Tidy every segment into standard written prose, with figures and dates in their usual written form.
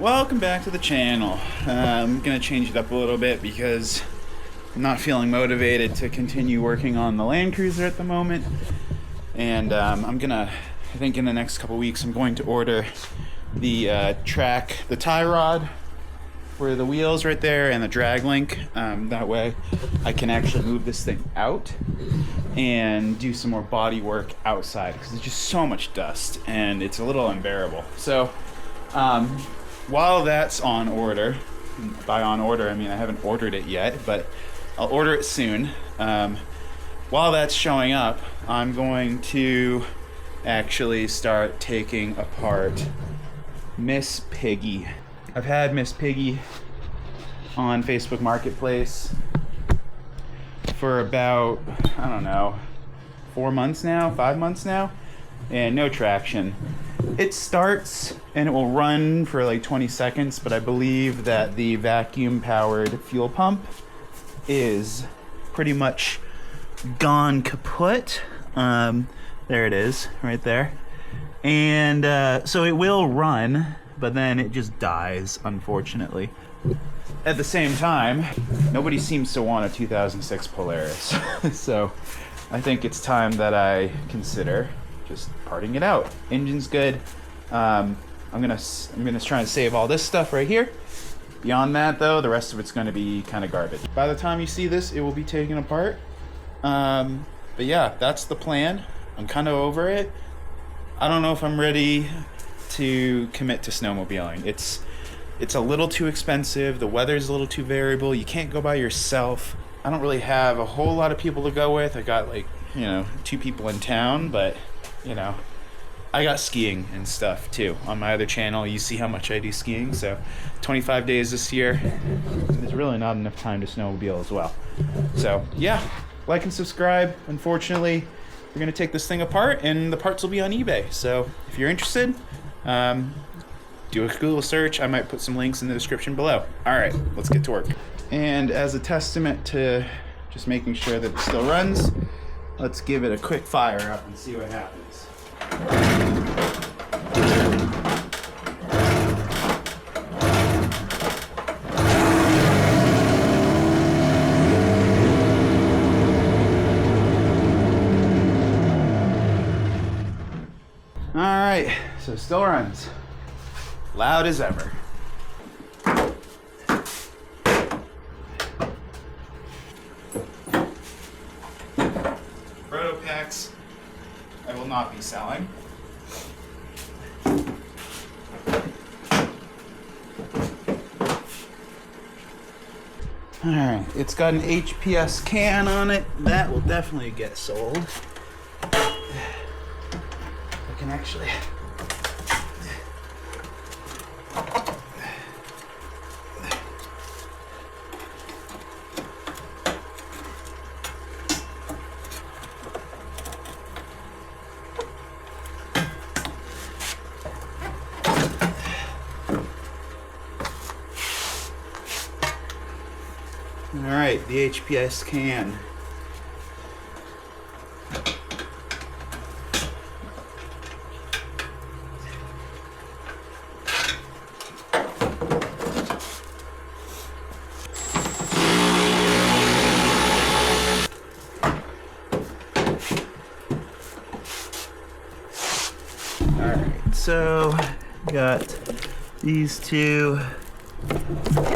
Welcome back to the channel. I'm gonna change it up a little bit because I'm not feeling motivated to continue working on the Land Cruiser at the moment. And I think in the next couple weeks, I'm going to order the the tie rod for the wheels right there and the drag link. That way I can actually move this thing out and do some more body work outside because there's just so much dust and it's a little unbearable. So while that's on order, by on order I mean I haven't ordered it yet, but I'll order it soon. While that's showing up, I'm going to actually start taking apart Miss Piggy. I've had Miss Piggy on Facebook Marketplace for about, I don't know, 4 months now, 5 months now, and no traction. It starts and it will run for like 20 seconds, but I believe that the vacuum powered fuel pump is pretty much gone kaput. There it is, right there. And so it will run, but then it just dies, unfortunately. At the same time, nobody seems to want a 2006 Polaris. So I think it's time that I consider just parting it out. Engine's good. I'm gonna try and save all this stuff right here. Beyond that though, the rest of it's gonna be kind of garbage. By the time you see this, it will be taken apart. But yeah, that's the plan. I'm kind of over it. I don't know if I'm ready to commit to snowmobiling. It's a little too expensive. The weather's a little too variable. You can't go by yourself. I don't really have a whole lot of people to go with. I got like, 2 people in town, but I got skiing and stuff too. On my other channel, you see how much I do skiing. So 25 days this year, there's really not enough time to snowmobile as well. So yeah, like and subscribe. Unfortunately, we're gonna take this thing apart and the parts will be on eBay. So if you're interested, do a Google search. I might put some links in the description below. All right, let's get to work. And as a testament to just making sure that it still runs, let's give it a quick fire up and see what happens. All right, so still runs. Loud as ever. Proto packs I will not be selling. Alright, it's got an HPS can on it. That will definitely get sold. I can actually... Alright, the HPS can. Alright, so got these two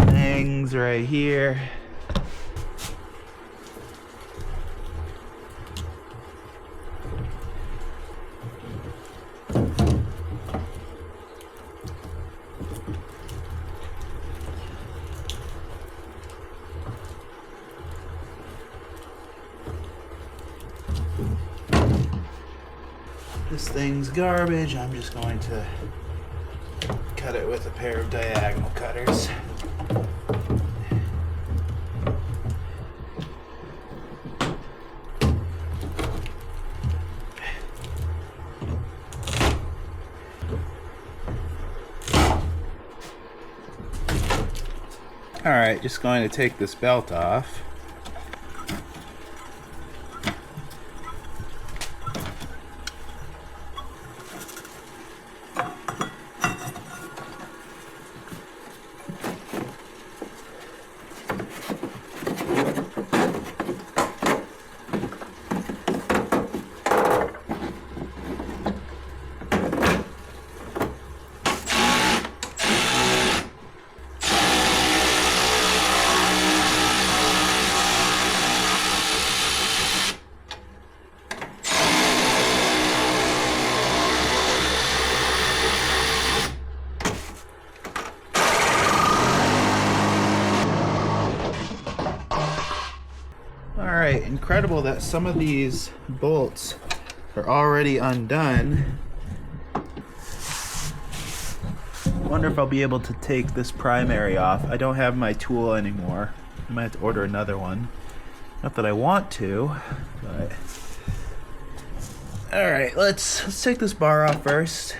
things right here. This thing's garbage. I'm just going to cut it with a pair of diagonal cutters. Alright, just going to take this belt off. incredible that some of these bolts are already undone. Wonder if I'll be able to take this primary off. I don't have my tool anymore. I might have to order another one. Not that I want to, but... Alright, let's take this bar off first.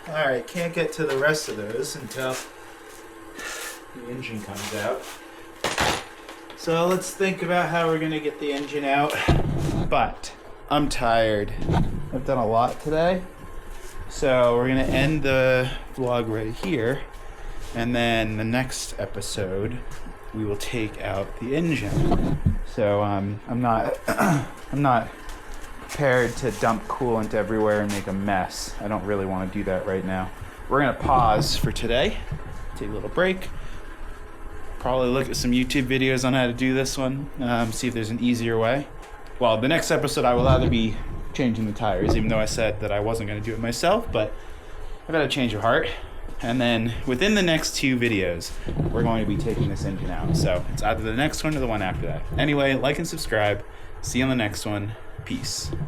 Alright, can't get to the rest of those until the engine comes out. So let's think about how we're going to get the engine out. But I'm tired. I've done a lot today. So we're going to end the vlog right here. And then the next episode, we will take out the engine. So I'm not prepared to dump coolant everywhere and make a mess. I don't really want to do that right now. We're gonna pause for today, take a little break, probably look at some YouTube videos on how to do this one, see if there's an easier way. Well, the next episode I will either be changing the tires, even though I said that I wasn't gonna do it myself, but I've got a change of heart. And then within the next 2 videos, we're going to be taking this engine out. So it's either the next one or the one after that. Anyway, like and subscribe. See you on the next one. Peace.